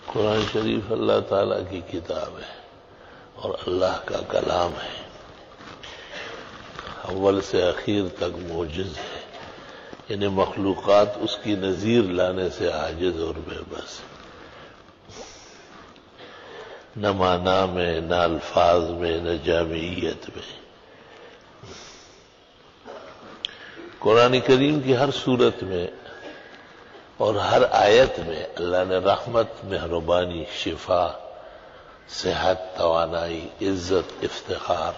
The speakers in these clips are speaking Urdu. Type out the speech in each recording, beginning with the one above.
قرآن شریف اللہ تعالیٰ کی کتاب ہے اور اللہ کا کلام ہے، اول سے اخیر تک معجز ہے، یعنی مخلوقات اس کی نظیر لانے سے عاجز اور بے بس، نہ معنی میں، نہ الفاظ میں، نہ جامعیت میں۔ قرآن کریم کی ہر صورت میں اور ہر آیت میں اللہ نے رحمت، مہربانی، شفا، صحت، توانائی، عزت، افتخار،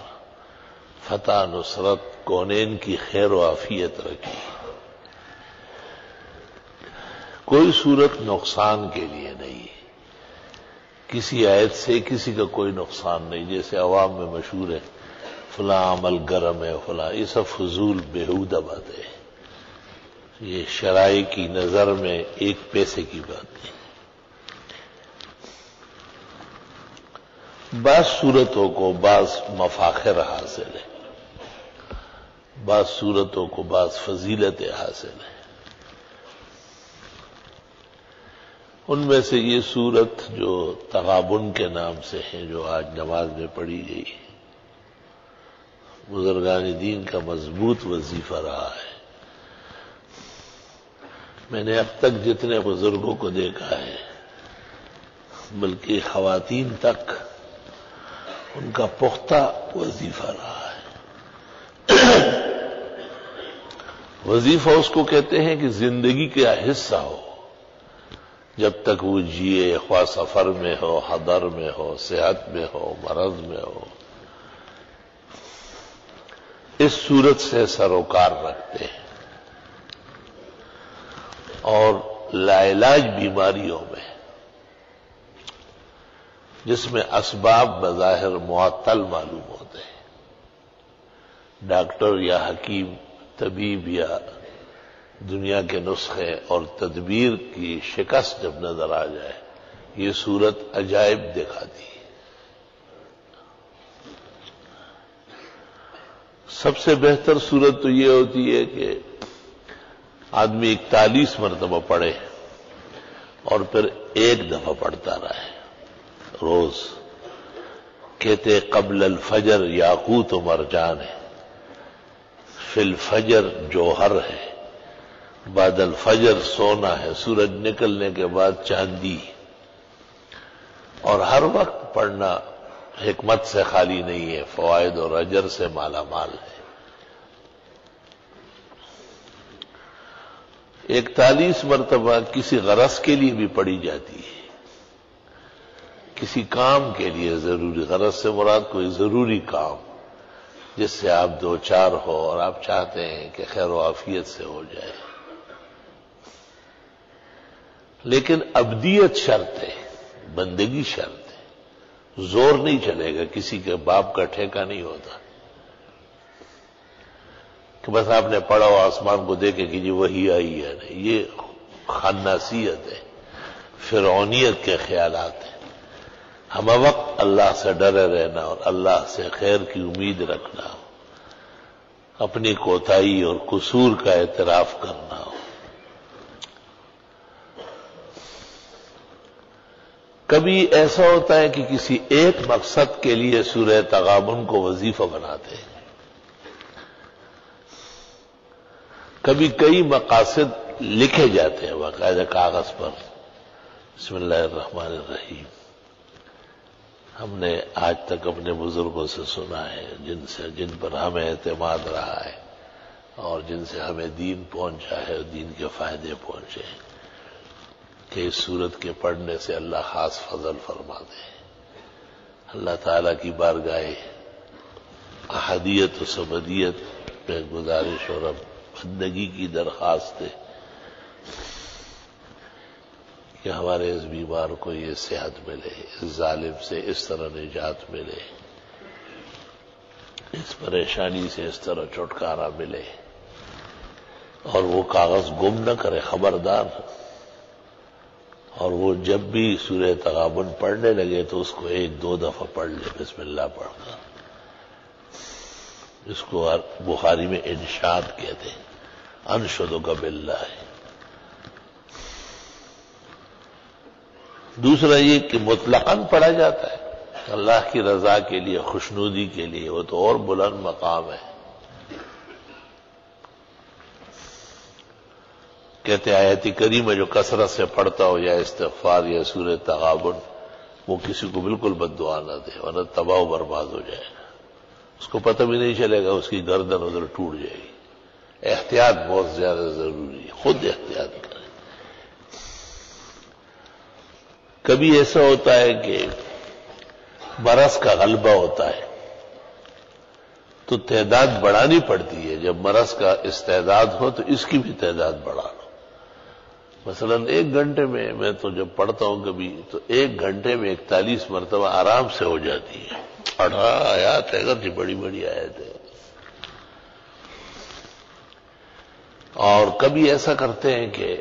فتح، نصرت، کونین کی خیر و عافیت رکھی۔ کوئی صورت نقصان کے لیے نہیں، کسی آیت سے کسی کا کوئی نقصان نہیں، جیسے عوام میں مشہور ہے فلاں عمل گرم ہے، فلاں، یہ سب فضول بیہودہ باتیں ہیں، یہ شرائع کی نظر میں ایک پیسے کی بات نہیں۔ بعض صورتوں کو بعض مفاخر حاصل ہے، بعض صورتوں کو بعض فضیلتیں حاصل ہیں۔ ان میں سے یہ صورت جو تغابن کے نام سے ہے، جو آج نماز میں پڑھی گئی، بزرگان دین کا مضبوط وظیفہ رہا ہے۔ میں نے اب تک جتنے بزرگوں کو دیکھا ہے، بلکہ خواتین تک، ان کا پختہ وظیفہ رہا ہے۔ وظیفہ اس کو کہتے ہیں کہ زندگی کا حصہ ہو، جب تک وہ جیے، خواہ سفر میں ہو، حضر میں ہو، صحت میں ہو، مرض میں ہو، اس صورت سے سروکار رکھتے ہیں۔ اور لاعلاج بیماریوں میں، جس میں اسباب بظاہر معطل معلوم ہوتے ہیں، ڈاکٹر یا حکیم، طبیب یا دنیا کے نسخے اور تدبیر کی شکست جب نظر آ جائے، یہ صورت عجائب دکھاتی ہے۔ سب سے بہتر صورت تو یہ ہوتی ہے کہ آدمی 41 مرتبہ پڑھے اور پھر ایک دفعہ پڑھتا رہے روز۔ کہتے قبل الفجر یاقوت و مرجان ہے، فی الفجر جوہر ہے، بعد الفجر سونا ہے، سورج نکلنے کے بعد چاندی، اور ہر وقت پڑھنا حکمت سے خالی نہیں ہے، فوائد اور اجر سے مالا مال ہے۔ 41 مرتبہ کسی غرض کے لیے بھی پڑھی جاتی ہے، کسی کام کے لیے ضروری، غرض سے مراد کوئی ضروری کام جس سے آپ دو چار ہو اور آپ چاہتے ہیں کہ خیر و عافیت سے ہو جائے۔ لیکن ابدیت شرط ہے، بندگی شرط ہے، زور نہیں چلے گا، کسی کے باپ کا ٹھیکہ نہیں ہوتا کہ بس آپ نے پڑھا ہو آسمان کو دیکھے کہ جی وہی آئی ہے، نہیں، یہ خناسیت ہے، فرعونیت کے خیالات ہیں۔ ہم وقت اللہ سے ڈرے رہنا اور اللہ سے خیر کی امید رکھنا ہو، اپنی کوتاہی اور قصور کا اعتراف کرنا ہو۔ کبھی ایسا ہوتا ہے کہ کسی ایک مقصد کے لیے سورہ تغابن کو وظیفہ بناتے ہیں، کبھی کئی مقاصد لکھے جاتے ہیں باقاعدہ کاغذ پر۔ بسم اللہ الرحمن الرحیم، ہم نے آج تک اپنے بزرگوں سے سنا ہے، جن پر ہمیں اعتماد رہا ہے اور جن سے ہمیں دین پہنچا ہے اور دین کے فائدے پہنچے ہیں، کہ اس سورت کے پڑھنے سے اللہ خاص فضل فرماتے ہیں۔ اللہ تعالیٰ کی بارگاہ احدیت و سمدیت میں گزارش اور بندگی کی درخواست ہے کہ ہمارے اس بیمار کو یہ صحت ملے، اس ظالم سے اس طرح نجات ملے، اس پریشانی سے اس طرح چھٹکارا ملے، اور وہ کاغذ گم نہ کرے، خبردار۔ اور وہ جب بھی سورہ تغابن پڑھنے لگے تو اس کو 1-2 دفعہ پڑھ لے، بسم اللہ پڑھ کر۔ اس کو بخاری میں انشاد کہتے ہیں، انشدک باللہ۔ دوسرا یہ کہ مطلقاً پڑھا جاتا ہے اللہ کی رضا کے لیے، خوشنودی کے لیے، وہ تو اور بلند مقام ہے۔ کہتے آیت کریمہ جو کثرت سے پڑھتا ہو یا استغفار یا سورہ تغابن، وہ کسی کو بالکل بد دعا نہ دے ورنہ تباہ و برباد ہو جائے گا، اس کو پتہ بھی نہیں چلے گا، اس کی گردن ادھر ٹوٹ جائے گی۔ احتیاط بہت زیادہ ضروری ہے، خود احتیاط کریں۔ کبھی ایسا ہوتا ہے کہ مرض کا غلبہ ہوتا ہے تو تعداد بڑھانی پڑتی ہے، جب مرض کا استعداد ہو تو اس کی بھی تعداد بڑھا لو۔ مثلا 1 گھنٹے میں تو جب پڑھتا ہوں کبھی تو 1 گھنٹے میں 41 مرتبہ آرام سے ہو جاتی ہے۔ 18 آیات ہے، اگرچہ بڑی بڑی آیت ہے۔ اور کبھی ایسا کرتے ہیں کہ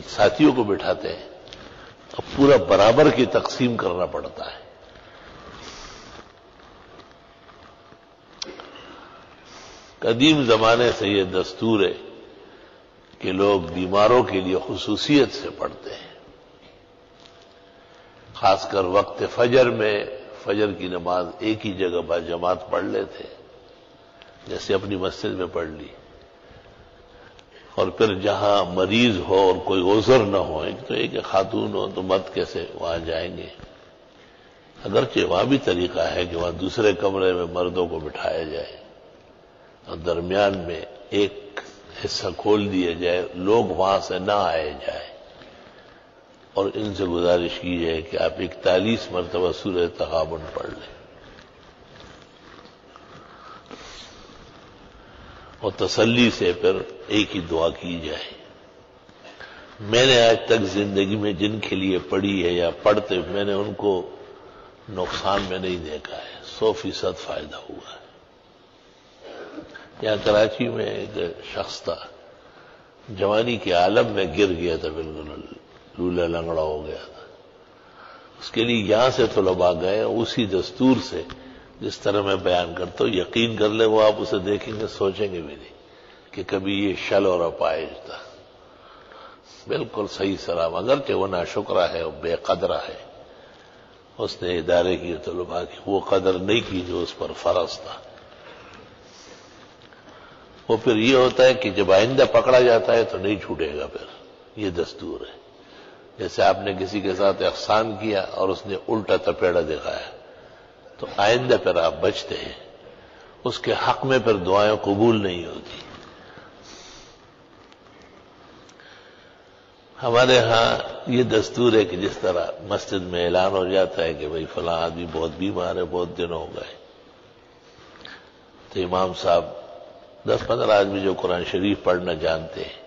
ساتھیوں کو بٹھاتے ہیں، اب پورا برابر کی تقسیم کرنا پڑتا ہے۔ قدیم زمانے سے یہ دستور ہے کہ لوگ بیماروں کے لیے خصوصیت سے پڑھتے ہیں، خاص کر وقت فجر میں فجر کی نماز ایک ہی جگہ باجماعت پڑھ لیتے، جیسے اپنی مسجد میں پڑھ لی، اور پھر جہاں مریض ہو اور کوئی عذر نہ ہو، ایک تو ایک خاتون ہو تو مرد کیسے وہاں جائیں گے، اگرچہ وہاں بھی طریقہ ہے کہ وہاں دوسرے کمرے میں مردوں کو بٹھایا جائے اور درمیان میں ایک حصہ کھول دیا جائے، لوگ وہاں سے نہ آئے جائے، اور ان سے گزارش کی جائے کہ آپ 41 مرتبہ سورہ تغابن پڑھ لیں اور تسلی سے پھر ایک ہی دعا کی جائے۔ میں نے آج تک زندگی میں جن کے لیے پڑھی ہے یا پڑھتے، میں نے ان کو نقصان میں نہیں دیکھا ہے، 100% فائدہ ہوا ہے۔ یہاں کراچی میں ایک شخص تھا، جوانی کے عالم میں گر گیا تھا، بالکل لولا لنگڑا ہو گیا تھا۔ اس کے لیے یہاں سے طلباء گئے، اسی دستور سے جس طرح میں بیان کرتا ہوں، یقین کر لیں وہ آپ اسے دیکھیں گے سوچیں گے بھی نہیں کہ کبھی یہ شل اور اپائج تھا، بالکل صحیح سلام، اگرچہ وہ ناشکرہ ہے اور بے قدرہ ہے، اس نے ادارے کی طلباء کی وہ قدر نہیں کی جو اس پر فرض تھا۔ وہ پھر یہ ہوتا ہے کہ جب آئندہ پکڑا جاتا ہے تو نہیں چھوٹے گا، پھر یہ دستور ہے۔ جیسے آپ نے کسی کے ساتھ احسان کیا اور اس نے الٹا تپیڑا دکھایا تو آئندہ پھر آپ بچتے ہیں، اس کے حق میں پھر دعائیں قبول نہیں ہوتی۔ ہمارے ہاں یہ دستور ہے کہ جس طرح مسجد میں اعلان ہو جاتا ہے کہ بھئی فلاں آدمی بہت بیمار ہے، بہت دن ہو گئے، تو امام صاحب 10-15 آدمی جو قرآن شریف پڑھنا جانتے ہیں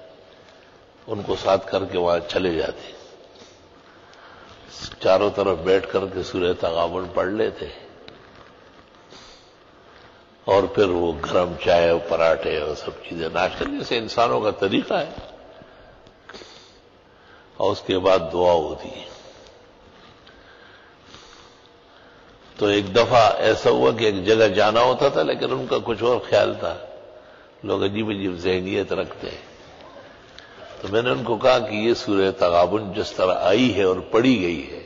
ان کو ساتھ کر کے وہاں چلے جاتے، چاروں طرف بیٹھ کر کے سورہ تغابن پڑھ لیتے، اور پھر وہ گرم چائے اور پراٹھے اور سب چیزیں ناشتہ جیسے انسانوں کا طریقہ ہے، اور اس کے بعد دعا ہوتی ہے۔ تو ایک دفعہ ایسا ہوا کہ ایک جگہ جانا ہوتا تھا لیکن ان کا کچھ اور خیال تھا، لوگ عجیب عجیب ذہنیت رکھتے ہیں، تو میں نے ان کو کہا کہ یہ سورہ تغابن جس طرح آئی ہے اور پڑھی گئی ہے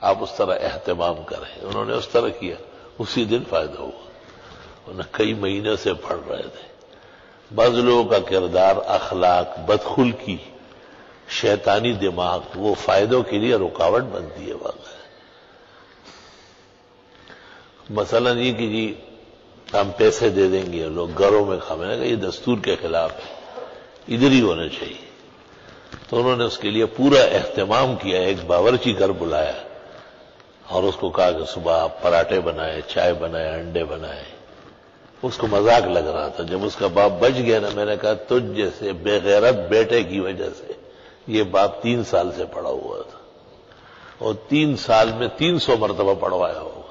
آپ اس طرح اہتمام کریں۔ انہوں نے اس طرح کیا، اسی دن فائدہ ہوا، انہیں کئی مہینے سے پڑھ رہے تھے۔ بعض لوگوں کا کردار، اخلاق، بدخلقی، شیطانی دماغ وہ فائدوں کے لیے رکاوٹ بنتی ہے۔ واقعہ مثلا یہ کہ جی ہم پیسے دے دیں گے، لوگ گھروں میں کھانے گا، یہ دستور کے خلاف ہے، ادھر ہی ہونا چاہیے۔ تو انہوں نے اس کے لیے پورا اہتمام کیا، ایک باورچی گھر بلایا اور اس کو کہا کہ صبح آپ پراٹھے بنائے، چائے بنائے، انڈے بنائے۔ اس کو مذاق لگ رہا تھا، جب اس کا باپ بچ گیا نا، میں نے کہا تجھ جیسے بے غیرت بیٹے کی وجہ سے یہ باپ 3 سال سے پڑا ہوا تھا اور 3 سال میں 300 مرتبہ پڑھوایا ہوگا۔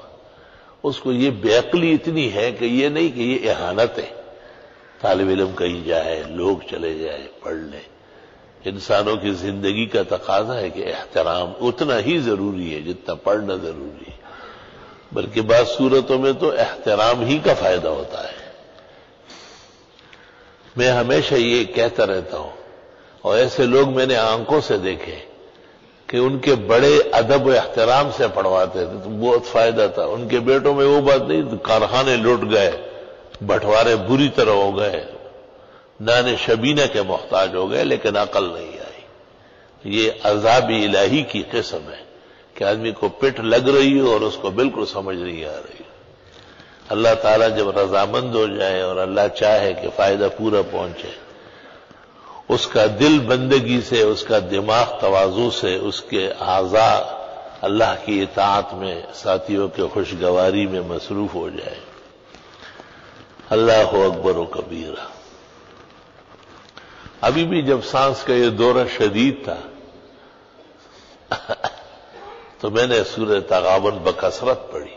اس کو یہ بے عقلی اتنی ہے کہ یہ نہیں کہ یہ اہانت ہے، طالب علم کہیں جائے، لوگ چلے جائے، پڑھ لیں۔ انسانوں کی زندگی کا تقاضا ہے کہ احترام اتنا ہی ضروری ہے جتنا پڑھنا ضروری ہے، بلکہ بعض صورتوں میں تو احترام ہی کا فائدہ ہوتا ہے۔ میں ہمیشہ یہ کہتا رہتا ہوں، اور ایسے لوگ میں نے آنکھوں سے دیکھے کہ ان کے بڑے ادب و احترام سے پڑھواتے تھے تو بہت فائدہ تھا. ان کے بیٹوں میں وہ بات نہیں، کارخانے لوٹ گئے، بٹوارے بری طرح ہو گئے، نان شبینہ کے محتاج ہو گئے، لیکن عقل نہیں آئی. یہ عذاب الہی کی قسم ہے کہ آدمی کو پٹ لگ رہی ہو اور اس کو بالکل سمجھ نہیں آ رہی. اللہ تعالیٰ جب رضامند ہو جائے اور اللہ چاہے کہ فائدہ پورا پہنچے، اس کا دل بندگی سے، اس کا دماغ تواضع سے، اس کے اعضاء اللہ کی اطاعت میں، ساتھیوں کے خوشگواری میں مصروف ہو جائے. اللہ اکبر و کبیرہ. ابھی بھی جب سانس کا یہ دورہ شدید تھا تو میں نے سورہ تغابن بکثرت پڑھی.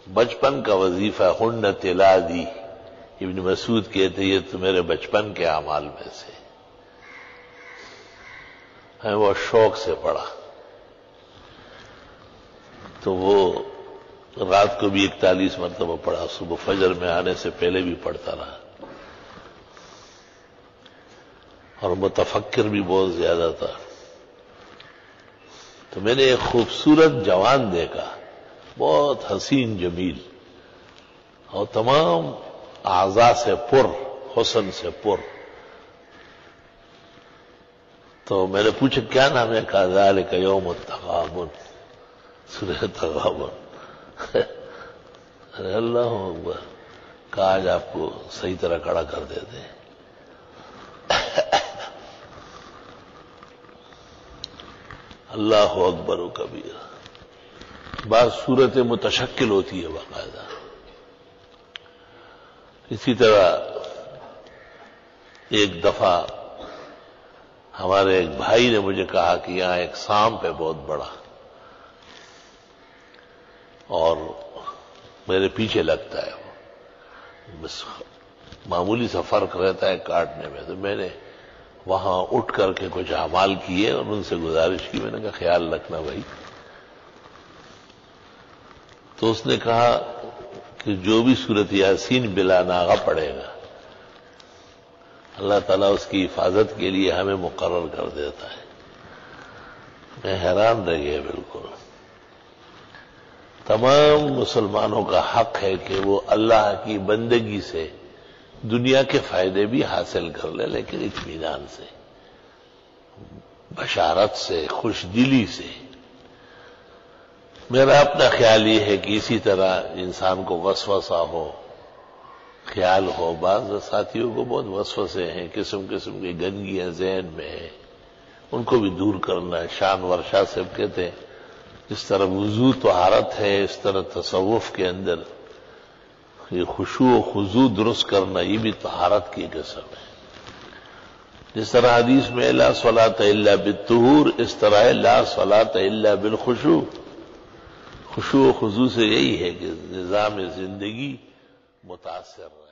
بچپن کا وظیفہ ہن تلادی، ابن مسعود کہتے یہ تو میرے بچپن کے اعمال میں سے ہے. وہ شوق سے پڑھا تو وہ رات کو بھی 41 مرتبہ پڑھا، صبح فجر میں آنے سے پہلے بھی پڑھتا رہا، اور متفکر بھی بہت زیادہ تھا. تو میں نے ایک خوبصورت جوان دیکھا، بہت حسین جمیل اور تمام اعضاء سے پر، حسن سے پر. تو میں نے پوچھا کیا نام ہے؟ کہا ذالک یوم التغابن، سورہ تغابن. اللہ اکبر. کہا آج آپ کو صحیح طرح کھڑا کر دیتے ہیں. اللہ اکبر و کبیر. بعض صورتیں متشکل ہوتی ہے باقاعدہ. اسی طرح ایک دفعہ ہمارے ایک بھائی نے مجھے کہا کہ یہاں ایک سانپ ہے بہت بڑا اور میرے پیچھے لگتا ہے، بس معمولی سا فرق رہتا ہے کاٹنے میں. تو میں نے وہاں اٹھ کر کے کچھ اعمال کیے اور ان سے گزارش کی. میں نے کہا خیال رکھنا بھائی. تو اس نے کہا کہ جو بھی سورۃ یاسین بلا ناغہ پڑھے گا اللہ تعالیٰ اس کی حفاظت کے لیے ہمیں مقرر کر دیتا ہے. میں حیران رہ گیا بالکل. تمام مسلمانوں کا حق ہے کہ وہ اللہ کی بندگی سے دنیا کے فائدے بھی حاصل کر لے، لیکن اطمینان سے، بشارت سے، خوش دلی سے. میرا اپنا خیال یہ ہے کہ اسی طرح انسان کو وسوسہ ہو، خیال ہو. بعض ساتھیوں کو بہت وسوسے ہیں، قسم قسم کی گندگیاں ذہن میں ہیں، ان کو بھی دور کرنا ہے. شانور شاہ صاحب کہتے ہیں اس طرح وضو طہارت ہے، اس طرح تصوف کے اندر یہ خشوع و خضوع درست کرنا یہ بھی طہارت کی قسم ہے. جس طرح حدیث میں لا صلاۃ الا بالطہور، اس طرح ہے لا صلاۃ الا بالخشوع. خشوع و خضوع سے یہی ہے کہ نظام زندگی متاثر رہے.